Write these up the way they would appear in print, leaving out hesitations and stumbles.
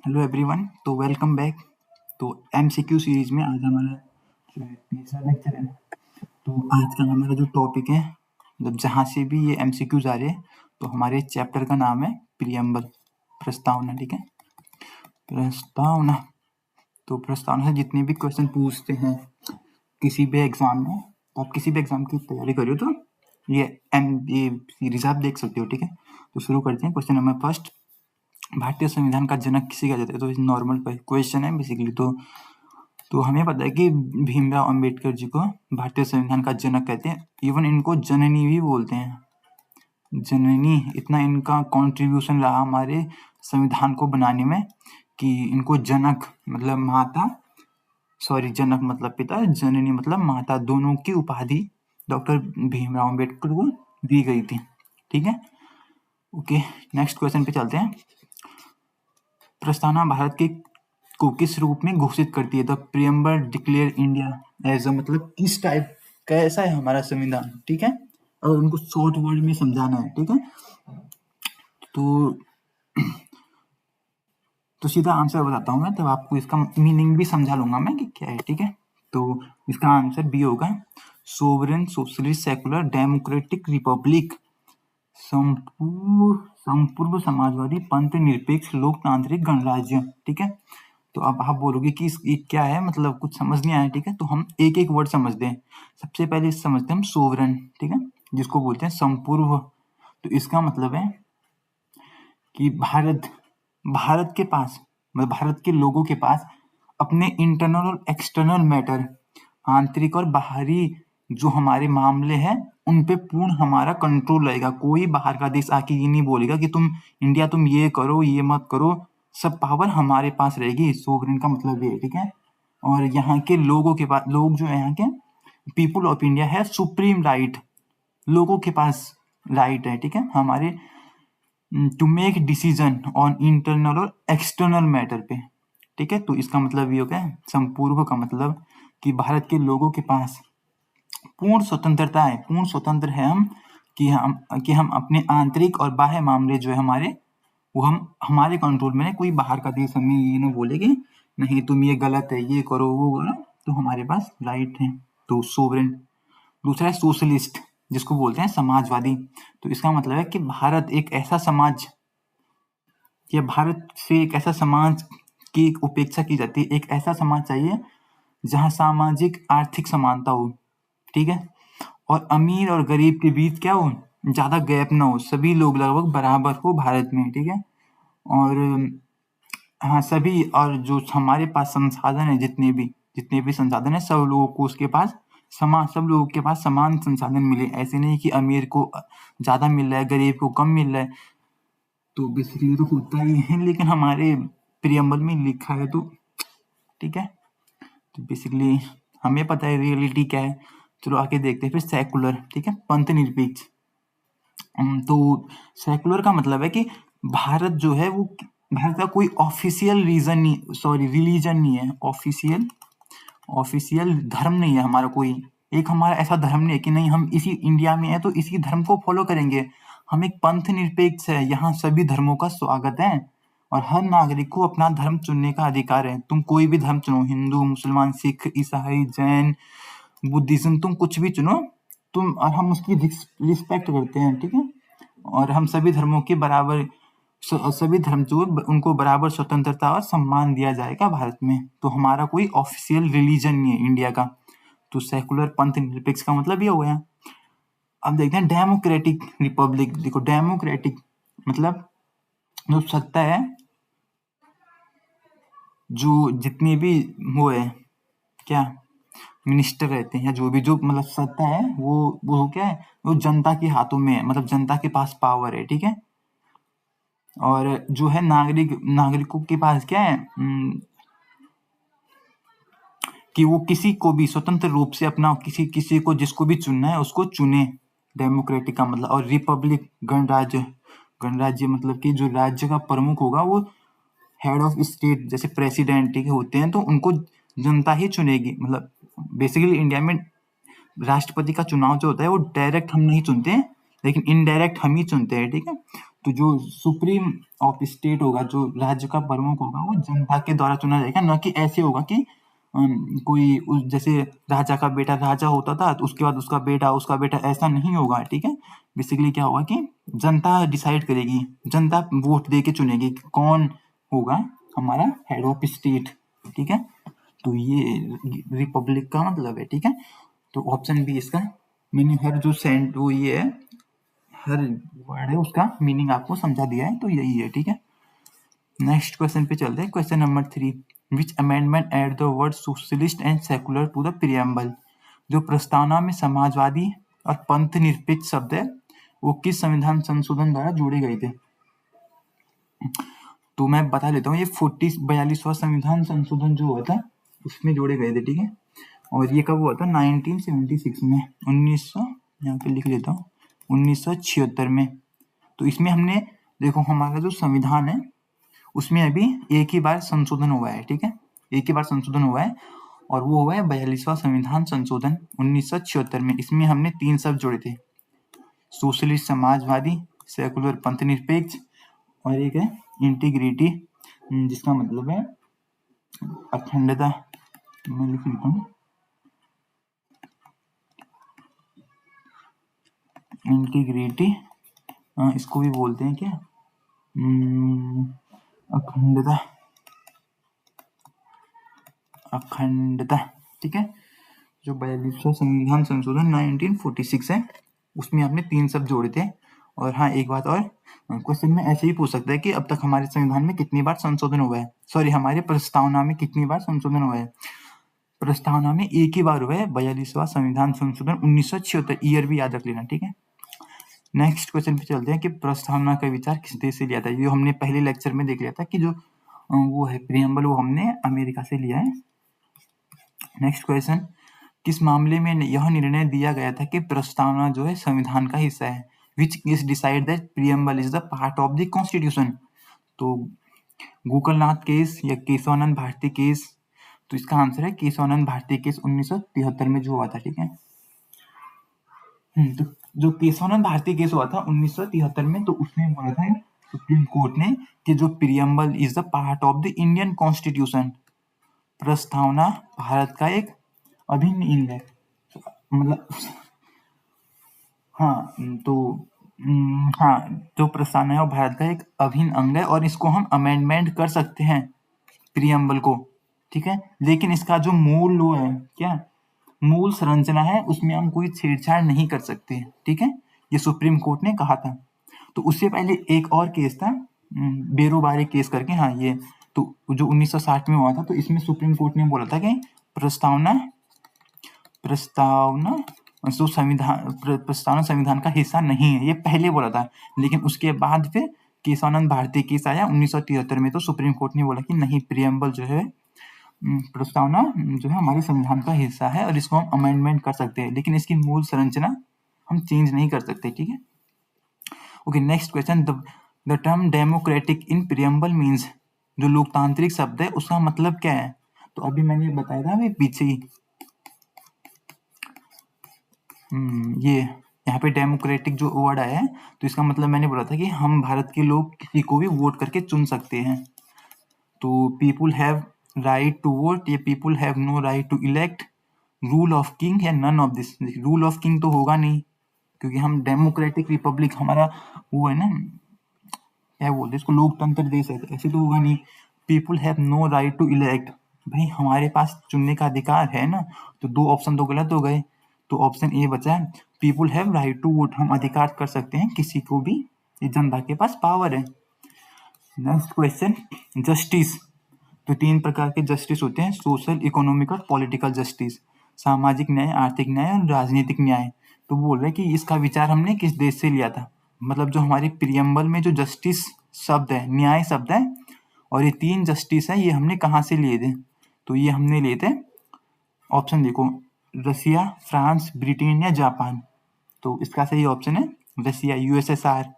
Hello everyone, तो welcome back. तो MCQ series में आज हमारा जो है तीसरा लेक्चर है। तो आज का हमारा जो टॉपिक है, मतलब जहाँ से भी ये एमसीक्यूज आ रहे हैं, तो हमारे चैप्टर का नाम है प्रियम्बल, प्रस्तावना। ठीक है, प्रस्तावना। तो प्रस्तावना से जितने भी क्वेश्चन पूछते हैं किसी भी एग्जाम में, तो आप किसी भी एग्जाम की तैयारी करो तो ये सीरीज आप देख सकते हो। ठीक है, तो शुरू करते हैं। क्वेश्चन नंबर फर्स्ट, भारतीय संविधान का जनक किसे कहा जाता है? तो नॉर्मल क्वेश्चन है बेसिकली। तो हमें पता है कि भीमराव अंबेडकर जी को भारतीय संविधान का जनक कहते हैं। इवन इनको जननी भी बोलते हैं, जननी। इतना इनका कंट्रीब्यूशन रहा हमारे संविधान को बनाने में कि इनको जनक मतलब माता, जनक मतलब पिता, जननी मतलब माता, दोनों की उपाधि डॉक्टर भीमराव अंबेडकर को दी गई थी। ठीक है, ओके, नेक्स्ट क्वेश्चन पे चलते हैं। प्रस्तावना भारत के को किस रूप में घोषित करती है? The preamble declare India as a, मतलब किस टाइप, कैसा है हमारा संविधान। ठीक है, और उनको शॉर्ट वर्ड में समझाना है। ठीक है, तो सीधा आंसर बताता हूँ मैं, तब आपको इसका मीनिंग भी समझा लूंगा मैं कि क्या है। ठीक है, तो इसका आंसर बी होगा, sovereign socialist secular democratic Republic, संपूर्ण समाजवादी पंथ निरपेक्ष लोकतांत्रिक गणराज्य। ठीक है, तो अब आप बोलोगे कि ये क्या है, मतलब कुछ समझ नहीं आया। ठीक है, तो हम एक एक वर्ड समझते हैं। सबसे पहले समझते हैं हम सोवरेन। ठीक है, जिसको बोलते हैं संपूर्ण। तो इसका मतलब है कि भारत के पास, मतलब भारत के लोगों के पास अपने इंटरनल और एक्सटर्नल मैटर, आंतरिक और बाहरी जो हमारे मामले हैं, उन पे पूर्ण हमारा कंट्रोल रहेगा। कोई बाहर का देश आके ये नहीं बोलेगा कि तुम इंडिया तुम ये करो ये मत करो, सब पावर हमारे पास रहेगी। सोवरेन का मतलब ये। ठीक है, और यहाँ के लोगों के पास, लोग जो है यहाँ के पीपुल ऑफ इंडिया है सुप्रीम राइट, लोगों के पास राइट है। ठीक है, हमारे to make decision on internal और एक्सटर्नल मैटर पे। ठीक है, तो इसका मतलब ये हो गया संपूर्ण का मतलब कि भारत के लोगों के पास पूर्ण स्वतंत्रता है, पूर्ण स्वतंत्र है हम कि हम अपने आंतरिक और बाह्य मामले जो है हमारे, वो हम हमारे कंट्रोल में है। कोई बाहर का देश हमें ये ना बोलेगे नहीं तुम ये गलत है, ये करो वो करो, तो हमारे पास राइट है। तो सोवरेन। दूसरा है सोशलिस्ट, जिसको बोलते हैं समाजवादी। तो इसका मतलब है कि भारत एक ऐसा समाज, या भारत से एक ऐसा समाज की उपेक्षा की जाती है। एक ऐसा समाज चाहिए जहाँ सामाजिक आर्थिक समानता हो। ठीक है, और अमीर और गरीब के बीच क्या हो, ज्यादा गैप ना हो, सभी लोग लगभग बराबर हो भारत में। ठीक है, और हाँ सभी, और जो हमारे पास संसाधन है, जितने भी संसाधन है, सब लोगों को उसके पास सब लोगों के पास समान संसाधन मिले। ऐसे नहीं कि अमीर को ज्यादा मिल रहा है, गरीब को कम मिल रहा है। तो बेसिकली तो होता ही है, लेकिन हमारे प्रियम्बल में लिखा है तो ठीक है। तो बेसिकली हमें पता है रियलिटी क्या है। चलो आगे देखते हैं फिर सेकुलर। ठीक है, पंथ निरपेक्ष। तो सेकुलर का मतलब है कि भारत जो है वो, भारत का कोई ऑफिशियल रीजन नहीं, सॉरी रिलीजन नहीं है। ऑफिशियल धर्म नहीं है हमारा कोई। एक हमारा ऐसा धर्म नहीं है कि नहीं हम इसी इंडिया में है तो इसी धर्म को फॉलो करेंगे। हम एक पंथ निरपेक्ष है, यहाँ सभी धर्मों का स्वागत है और हर नागरिक को अपना धर्म चुनने का अधिकार है। तुम कोई भी धर्म चुनो, हिंदू मुसलमान सिख ईसाई जैन बुद्धिज्म, तुम कुछ भी चुनो, तुम और हम उसकी रिस्पेक्ट करते हैं। ठीक है, और हम सभी धर्मों के बराबर, सभी धर्म जो उनको बराबर स्वतंत्रता और सम्मान दिया जाएगा भारत में। तो हमारा कोई ऑफिशियल रिलीजन नहीं है इंडिया का। तो सेकुलर पंथ निरपेक्ष का मतलब ये हो गया। अब देखते हैं डेमोक्रेटिक रिपब्लिक। देखो डेमोक्रेटिक मतलब जो सत्ता है, जो जितने भी वो है क्या मिनिस्टर रहते हैं, या जो भी जो मतलब सत्ता है, वो क्या है, वो जनता के हाथों में है, मतलब जनता के पास पावर है। ठीक है, और जो है नागरिकों के पास क्या है, कि वो किसी को भी स्वतंत्र रूप से अपना किसी को जिसको भी चुनना है उसको चुने। डेमोक्रेटिक का मतलब, और रिपब्लिक गणराज्य। गणराज्य मतलब कि जो राज्य का प्रमुख होगा वो हेड ऑफ स्टेट, जैसे प्रेसिडेंट के होते हैं, तो उनको जनता ही चुनेगी। मतलब बेसिकली इंडिया में राष्ट्रपति का चुनाव जो होता है वो डायरेक्ट हम नहीं चुनते हैं, लेकिन इनडायरेक्ट हम ही चुनते हैं। ठीक है, तो जो सुप्रीम ऑफ स्टेट होगा, जो राज्य का प्रमुख होगा, वो जनता के द्वारा चुना जाएगा, न कि ऐसे होगा कि जैसे राजा का बेटा राजा होता था तो उसके बाद उसका बेटा, ऐसा नहीं होगा, ठीक है। बेसिकली क्या होगा कि जनता डिसाइड करेगी, जनता वोट दे के चुनेगी कि कौन होगा हमारा हेड ऑफ स्टेट, ठीक है। तो ये रिपब्लिक का मतलब है, ठीक है। तो ऑप्शन बी इसका मीनिंग, हर जो सेंट वो ये है, हर वर्ड है उसका मीनिंग आपको समझा दिया है, तो यही है, ठीक है। नेक्स्ट क्वेश्चन पे चलते हैं, question number 3, which amendment add the word socialist and secular to the preamble. जो प्रस्तावना में समाजवादी और पंथ निरपेक्ष शब्द है, वो किस संविधान संशोधन द्वारा जोड़े गए थे। तो मैं बता देता हूँ, ये 42वां संविधान संशोधन जो हुआ था उसमें जोड़े गए थे, ठीक है। और ये कब हुआ था, 1976 में, 1900, यहाँ पे लिख लेता हूँ, 1976 में। तो इसमें हमने देखो, हमारा जो संविधान है उसमें अभी एक ही बार संशोधन हुआ है, ठीक है, एक ही बार संशोधन हुआ है, और वो हुआ है 42वां संविधान संशोधन 1976 में। इसमें हमने 3 शब्द जोड़े थे, सोशलिस्ट समाजवादी, सेकुलर पंथ निरपेक्ष, और एक है इंटीग्रिटी, जिसका मतलब है अखंडता। मैं लिख लेता हूँ, इंटीग्रिटी, इसको भी बोलते हैं क्या, अखंडता, अखंडता, ठीक है। जो 42वां संविधान संशोधन 1946 है, उसमें आपने 3 शब्द जोड़े थे। और हाँ, एक बात और, क्वेश्चन में ऐसे ही पूछ सकता है कि अब तक हमारे संविधान में कितनी बार संशोधन हुआ है, सॉरी, हमारे प्रस्तावना में कितनी बार संशोधन हुआ है। प्रस्तावना में एक ही बार हुआ है, 42वां संविधान संशोधन 1976, ईयर भी याद रख लेना, ठीक है। नेक्स्ट क्वेश्चन पे चलते हैं कि प्रस्तावना का विचार किस देश से लिया था। ये हमने पहले लेक्चर में देख लिया था कि जो वो है प्रियम्बल, वो हमने अमेरिका से लिया है। नेक्स्ट क्वेश्चन, किस मामले में यह निर्णय दिया गया था कि प्रस्तावना जो है संविधान का हिस्सा है। Which case decide that preamble is the part of the constitution. तो गोकुलनाथ केस या केशवानंद भारती केस, तो इसका आंसर है केशवानंद भारती केस 1973 में जो हुआ था, ठीक है। तो जो केशवानंद भारती केस हुआ था 1973 में, तो उसमें बोला था सुप्रीम कोर्ट ने कि जो preamble is the part of the Indian constitution, प्रस्तावना भारत का एक अभिन्न अंग है, मतलब हाँ, तो हाँ, जो प्रस्तावना है वो भारत का एक अभिन्न अंग है, और इसको हम अमेंडमेंट कर सकते हैं प्रियम्बल को, ठीक है। लेकिन इसका जो मूल वो है क्या, मूल संरचना है, उसमें हम कोई छेड़छाड़ नहीं कर सकते, ठीक है। ये सुप्रीम कोर्ट ने कहा था। तो उससे पहले एक और केस था, बेरोबारी केस करके, हाँ ये, तो जो 1960 में हुआ था, तो इसमें सुप्रीम कोर्ट ने बोला था कि प्रस्तावना संविधान का हिस्सा नहीं है, ये पहले बोला था। लेकिन उसके बाद फिर केशवानंद भारती केस आया 1973 में, तो सुप्रीम कोर्ट ने बोला कि नहीं, प्रियम्बल जो है, प्रस्तावना जो है हमारे संविधान का हिस्सा है, और इसको हम अमेंडमेंट कर सकते हैं, लेकिन इसकी मूल संरचना हम चेंज नहीं कर सकते, ठीक है। Okay, next question, the term democratic in preamble means. जो लोकतांत्रिक शब्द है उसका मतलब क्या है। तो अभी मैंने बताया था अभी पीछे ही, ये यहाँ पे डेमोक्रेटिक जो वर्ड आया है, तो इसका मतलब मैंने बोला था कि हम भारत के लोग किसी को भी वोट करके चुन सकते हैं। तो people have right to vote, ये people have no right to elect, rule of king या none of this. Rule of king तो होगा नहीं, क्योंकि हम डेमोक्रेटिक रिपब्लिक, हमारा वो है ना, क्या बोलते हैं इसको, लोकतंत्र देश है, ऐसे तो होगा नहीं। People have no right to elect, भाई हमारे पास चुनने का अधिकार है ना, तो 2 ऑप्शन तो गलत हो गए, तो ऑप्शन ए बचा है, people have right to vote, हम अधिकार कर सकते हैं किसी को भी, ये जनता के पास पावर है। Next question, justice. तो 3 प्रकार के जस्टिस होते हैं, सोशल, इकोनॉमिक और पॉलिटिकल जस्टिस, सामाजिक न्याय, आर्थिक न्याय और राजनीतिक न्याय। तो बोल रहे हैं कि इसका विचार हमने किस देश से लिया था, मतलब जो हमारी प्रियम्बल में जो जस्टिस शब्द है, न्याय शब्द है, और ये 3 जस्टिस है, ये हमने कहाँ से लिए थे। तो ये हमने लिए थे, ऑप्शन देखो, रसिया, फ्रांस, ब्रिटेन या जापान। तो इसका सही ऑप्शन है रसिया, यूएसएसआर,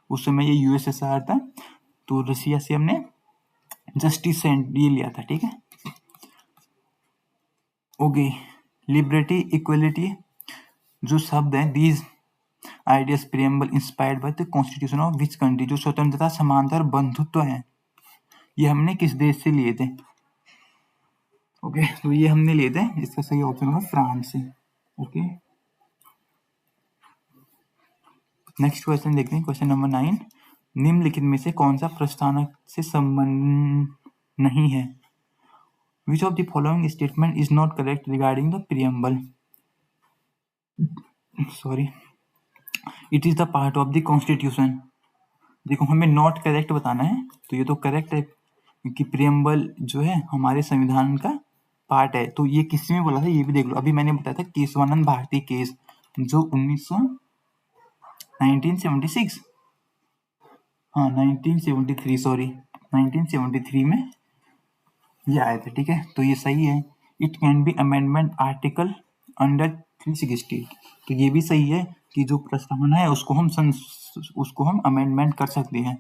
उस समय ये यूएसएसआर था, तो रसिया से हमने जस्टिस ये लिया था, ठीक है। ओके, लिबर्टी, इक्वलिटी जो शब्द हैं, these ideas preamble inspired by the constitution of which country, जो स्वतंत्रता, समानता और बंधुत्व है, ये हमने किस देश से लिए थे? ओके, तो ये हमने लिए थे, इसका सही ऑप्शन होगा फ्रांस से। ओके, नेक्स्ट क्वेश्चन देखते हैं, क्वेश्चन नंबर 9। निम्नलिखित में से कौन सा प्रस्तावना से संबंध नहीं है? Which of the following statement is not correct regarding the preamble? Sorry, it is the part of the constitution. देखो, हमें नॉट करेक्ट बताना है, तो ये तो करेक्ट है क्योंकि प्रियम्बल जो है हमारे संविधान का पार्ट है। तो ये किसी में बोला था, ये भी देख लो। अभी मैंने बताया था केशवानंद भारती केस, जो 1976, हाँ 1973, सॉरी 1973 में ये आए थे, ठीक है, तो ये सही है। It can be amendment article under 360, तो ये भी सही है कि जो प्रस्तावना है उसको हम अमेंडमेंट कर सकते हैं।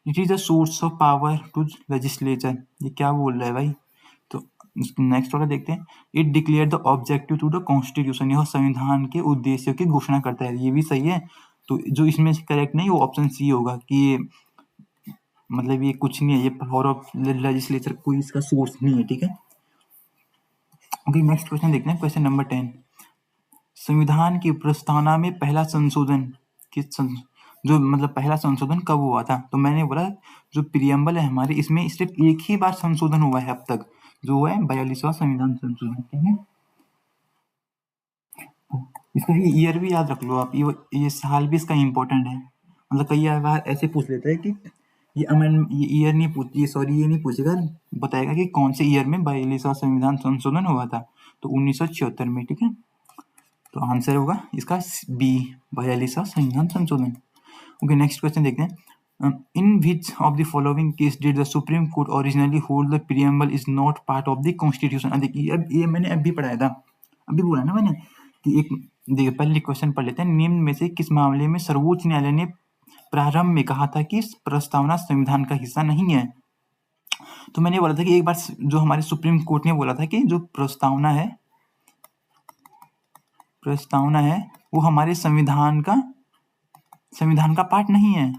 It is the source of power to legislature, ये क्या बोल रहा है भाई? तो नेक्स्ट वाला देखते हैं। It declare the objective to the constitution, यह संविधान के उद्देश्यों की घोषणा करता है, ये भी सही है। तो जो इसमें करेक्ट नहीं, वो ऑप्शन सी होगा कि ये मतलब ये कुछ नहीं है, ये पावर ऑफ लेजिस्लेचर कोई इसका सोर्स नहीं है, ठीक है। ओके, नेक्स्ट क्वेश्चन देखते हैं, क्वेश्चन नंबर 10। संविधान की प्रस्तावना में पहला संशोधन जो मतलब पहला संशोधन कब हुआ था? तो मैंने बोला जो प्रियम्बल है हमारे, इसमें सिर्फ एक ही बार संशोधन हुआ है अब तक, जो है 42वां संविधान संशोधन, ठीक है। इसका ईयर भी याद रख लो आप, ये साल भी इसका इम्पोर्टेंट है। मतलब कई बार ऐसे पूछ लेते हैं कि ये ईयर नहीं ये नहीं पूछेगा, बताएगा कि कौन से ईयर में 42वां संविधान संशोधन हुआ था, तो 1976 में, ठीक है। तो आंसर होगा इसका बी, 42वां संविधान संशोधन। ओके, नेक्स्ट क्वेश्चन देखते हैं। In which of the following case did the Supreme Court originally hold the preamble is not part of the constitution? देखिए, अब ये मैंने अभी पढ़ाया था, अभी बोला ना मैंने कि एक, देखिए पहले क्वेश्चन पढ़ लेते हैं। निम्न में से किस मामले में सर्वोच्च न्यायालय ने प्रारंभ में कहा था कि प्रस्तावना संविधान का हिस्सा नहीं है? तो मैंने बोला था कि एक बार जो हमारे सुप्रीम कोर्ट ने बोला था कि जो प्रस्तावना है वो हमारे संविधान का पार्ट नहीं है।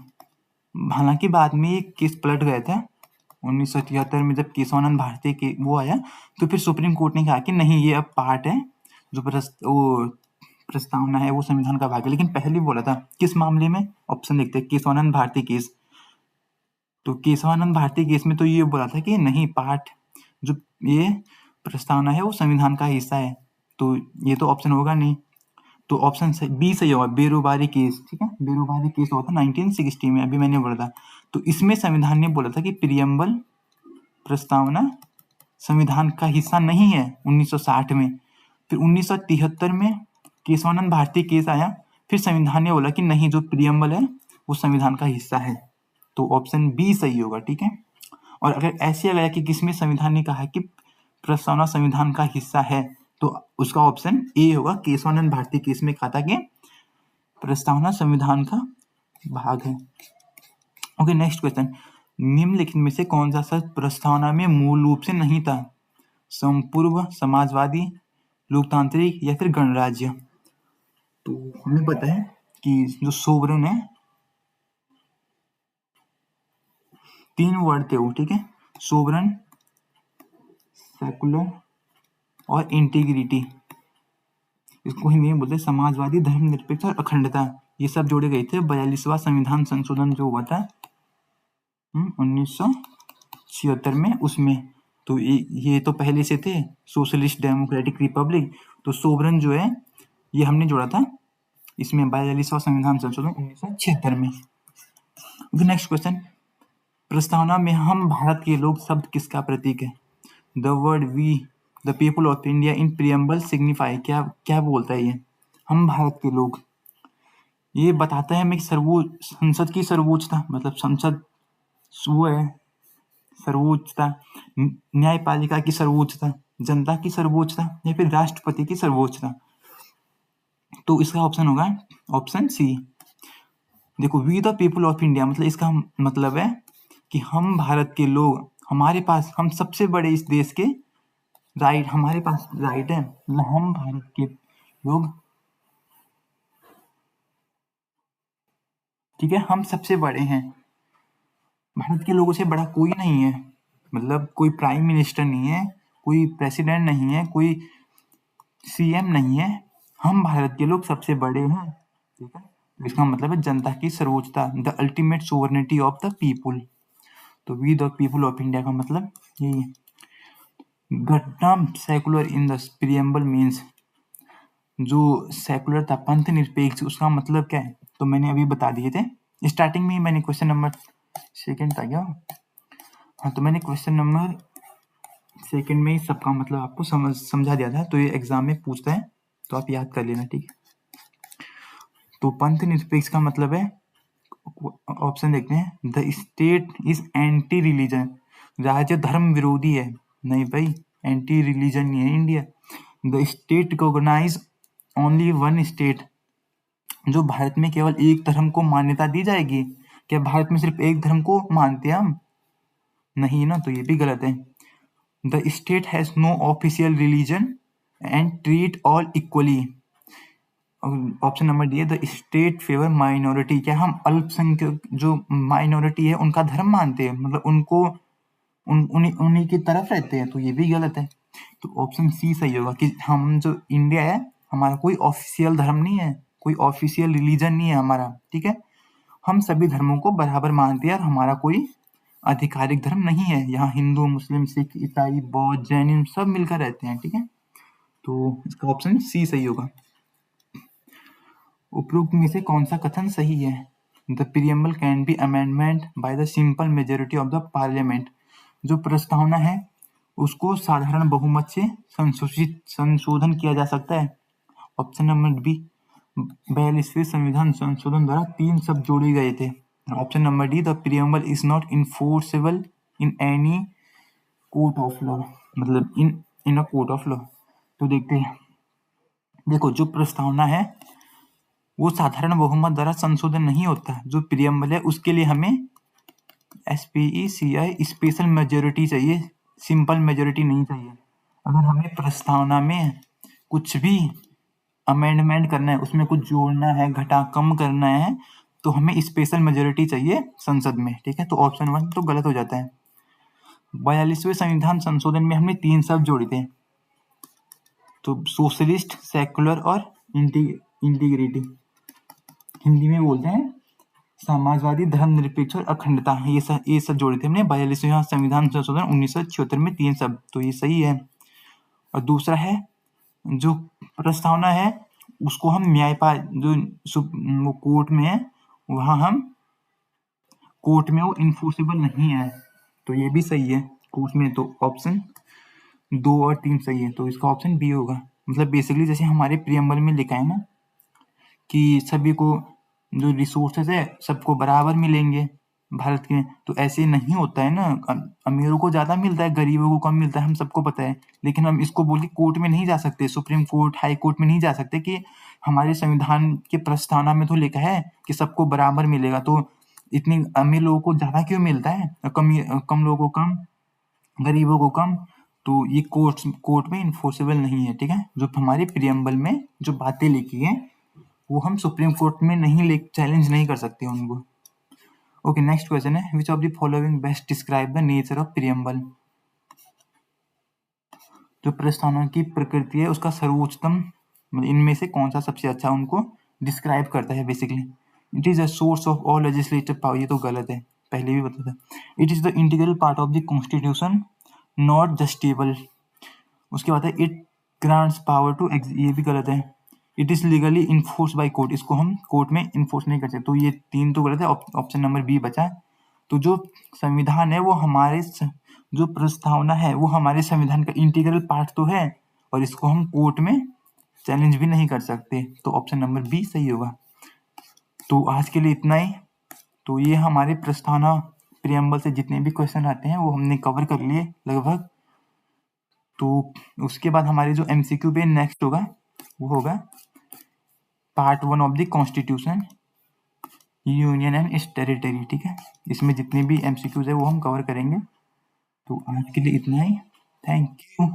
हालांकि बाद में ये केस पलट गया था 1973 में, जब केशवानंद भारती के वो आया, तो फिर सुप्रीम कोर्ट ने कहा कि नहीं, ये अब पार्ट है, जो प्रस्तावना है वो संविधान का भाग है। लेकिन पहले बोला था किस मामले में? ऑप्शन देखते हैं, केशवानंद भारती केस। तो केशवानंद भारती केस में तो ये बोला था कि नहीं, पार्ट जो ये प्रस्तावना है वो संविधान का हिस्सा है, तो ये तो ऑप्शन होगा नहीं। तो ऑप्शन बी सही होगा, बेरोबारी केस, ठीक है। बेरोबारी केस हुआ था 1960 में, अभी मैंने बोला था। तो इसमें संविधान ने बोला था कि प्रियम्बल प्रस्तावना संविधान का हिस्सा नहीं है 1960 में। फिर 1973 में केशवानंद भारती केस आया, फिर संविधान ने बोला कि नहीं, जो प्रियम्बल है वो संविधान का हिस्सा है, तो ऑप्शन बी सही होगा, ठीक है। और अगर ऐसे आया कि किसमें संविधान ने कहा कि प्रस्तावना संविधान का हिस्सा है, तो उसका ऑप्शन ए होगा, केशवानंद भारती केस में कहा था कि प्रस्तावना संविधान का भाग है। Okay, next question. निम्नलिखित में से कौन सा शब्द प्रस्तावना में मूल रूप से नहीं था? संपूर्ण, समाजवादी, लोकतांत्रिक या फिर गणराज्य? तो हमें पता है कि जो सोवरेन है, 3 वर्ड थे वो, ठीक है। सोवरेन, सेकुलर और इंटीग्रिटी, इसको हिंदी में बोलते हैं समाजवादी, धर्मनिरपेक्ष और अखंडता। ये सब जोड़े गए थे 42वां संविधान संशोधन जो हुआ था 1976 में, उसमें। तो ये तो पहले से थे, सोशलिस्ट डेमोक्रेटिक रिपब्लिक। तो सोवरेन जो है ये हमने जोड़ा था इसमें 42वां संविधान संशोधन 1976 में। Next question. प्रस्तावना में हम भारत के लोग शब्द किसका प्रतीक है? The word we the people of India in preamble signify, क्या बोलता है ये? हम भारत के लोग, ये बताता है हमें संसद की सर्वोच्चता, मतलब संसद वो है सर्वोच्चता, न्यायपालिका की सर्वोच्चता, जनता की सर्वोच्चता या फिर राष्ट्रपति की सर्वोच्चता। तो इसका ऑप्शन होगा ऑप्शन सी। देखो, we the people of India, मतलब इसका मतलब है कि हम भारत के लोग, हमारे पास, हम सबसे बड़े इस देश के राइट, हमारे पास राइट है, मतलब हम भारत के लोग ठीक है, हम सबसे बड़े हैं, भारत के लोगों से बड़ा कोई नहीं है, मतलब कोई प्राइम मिनिस्टर नहीं है, कोई प्रेसिडेंट नहीं है, कोई सीएम नहीं है, हम भारत के लोग सबसे बड़े हैं। ठीक है, तो इसका मतलब है जनता की सर्वोच्चता, the ultimate sovereignty of the people. तो we the people of India का मतलब यही है। The term secular in the preamble means, जो सेकुलर था पंथ निरपेक्ष, उसका मतलब क्या है, तो मैंने अभी बता दिए थे स्टार्टिंग में ही, मैंने क्वेश्चन नंबर सेकंड था क्या, हाँ, तो मैंने क्वेश्चन नंबर सेकंड में ही सबका मतलब आपको समझा दिया था, तो ये एग्जाम में पूछता है तो आप याद कर लेना। ठीक है, तो पंथ निरपेक्ष का मतलब है, ऑप्शन देखते हैं, the state is anti religion, राज्य धर्म विरोधी है, नहीं भाई, एंटी रिलीजन नहीं है India. The state recognize only one state, जो भारत में केवल एक धर्म को मान्यता दी जाएगी, क्या भारत में सिर्फ एक धर्म को मानते हैं हम, नहीं ना, तो ये भी गलत है। The state has no official religion and treat all equally, option number D है, द स्टेट फेवर माइनॉरिटी, क्या हम अल्पसंख्यक जो माइनॉरिटी है उनका धर्म मानते हैं, मतलब उनको उन्हीं की तरफ रहते हैं, तो ये भी गलत है। तो ऑप्शन सी सही होगा कि हम जो इंडिया है, हमारा कोई ऑफिशियल धर्म नहीं है, कोई ऑफिशियल रिलीजन नहीं है हमारा। ठीक है, हम सभी धर्मों को बराबर मानते हैं और हमारा कोई आधिकारिक धर्म नहीं है, यहाँ हिंदू मुस्लिम सिख ईसाई बौद्ध जैन सब मिलकर रहते हैं। ठीक है, तो इसका ऑप्शन सी सही होगा। उपरोक्त में से कौन सा कथन सही है, the preamble can be amendment by the simple majority of the parliament, जो प्रस्तावना है उसको साधारण बहुमत से संशोधन किया जा सकता है। ऑप्शन नंबर बी, 42वें संविधान संशोधन द्वारा 3 शब्द जोड़े गए थे। Option number D, the preamble is not enforceable in any court of law, मतलब इन अ कोर्ट ऑफ लॉ। तो देखते हैं, देखो जो प्रस्तावना है वो साधारण बहुमत द्वारा संशोधन नहीं होता, जो प्रियम्बल है उसके लिए हमें SPECI स्पेशल मेजोरिटी चाहिए, सिंपल मेजोरिटी नहीं चाहिए। अगर हमें प्रस्तावना में कुछ भी अमेंडमेंट करना है, उसमें कुछ जोड़ना है, घटा कम करना है, तो हमें स्पेशल मेजोरिटी चाहिए संसद में। ठीक है, तो ऑप्शन 1 तो गलत हो जाता है। 42वें संविधान संशोधन में हमने 3 शब्द जोड़े थे, तो सोशलिस्ट, सेकुलर और इंटीग्रिटी, हिंदी में बोलते हैं समाजवादी, धर्मनिरपेक्ष और अखंडता, ये सब जोड़े थे हमने 42वें संविधान संशोधन 1976 में 3 शब्द, तो ये सही है। और दूसरा है, जो प्रस्तावना है उसको हम वो कोर्ट में है, वहां हम कोर्ट में वो इन्फोर्सेबल नहीं है, तो ये भी सही है कोर्ट में। तो ऑप्शन 2 और 3 सही है, तो इसका ऑप्शन बी होगा। मतलब बेसिकली जैसे हमारे प्रियम्बल में लिखा है ना कि सभी को जो रिसोर्सेज है सबको बराबर मिलेंगे भारत के, तो ऐसे नहीं होता है ना, अमीरों को ज्यादा मिलता है, गरीबों को कम मिलता है, हम सबको पता है। लेकिन हम इसको बोल के कोर्ट में नहीं जा सकते, सुप्रीम कोर्ट हाई कोर्ट में नहीं जा सकते कि हमारे संविधान के प्रस्तावना में तो लिखा है कि सबको बराबर मिलेगा, तो इतने अमीर लोगों को ज्यादा क्यों मिलता है, कम लोगों को कम, गरीबों को कम, तो ये कोर्ट में इन्फोर्सेबल नहीं है। ठीक है, जो हमारे प्रियम्बल में जो बातें लिखी है वो हम सुप्रीम कोर्ट में नहीं चैलेंज नहीं कर सकते उनको। ओके, नेक्स्ट क्वेश्चन है, विच of the following best describe the nature of preamble, जो प्रस्तावना की प्रकृति है उसका सर्वोच्चतम, इनमें से कौन सा सबसे अच्छा उनको डिस्क्राइब करता है। Basically it is a source of all legislative power, ये तो गलत है, पहले भी बताया था। It is the integral part of the constitution, not justiciable. उसके बाद है इट ग्रांट्स पावर टू, ये भी गलत है। It is legally enforce by court, इसको हम कोर्ट में इन्फोर्स नहीं कर सकते, तो ये 3 तो गलत है, ऑप्शन नंबर बी बचा। तो जो संविधान है वो हमारे जो प्रस्तावना है वो हमारे संविधान का इंटीग्रल पार्ट तो है, और इसको हम कोर्ट में चैलेंज भी नहीं कर सकते, तो ऑप्शन नंबर बी सही होगा। तो आज के लिए इतना ही। तो ये हमारे प्रस्तावना प्रियम्बल से जितने भी क्वेश्चन आते हैं वो हमने कवर कर लिए लगभग। तो उसके बाद हमारे जो MCQ पे नेक्स्ट होगा वो होगा part 1 of the constitution, union and it's territory. ठीक है, इसमें जितने भी MCQs है वो हम कवर करेंगे। तो आज के लिए इतना ही, थैंक यू।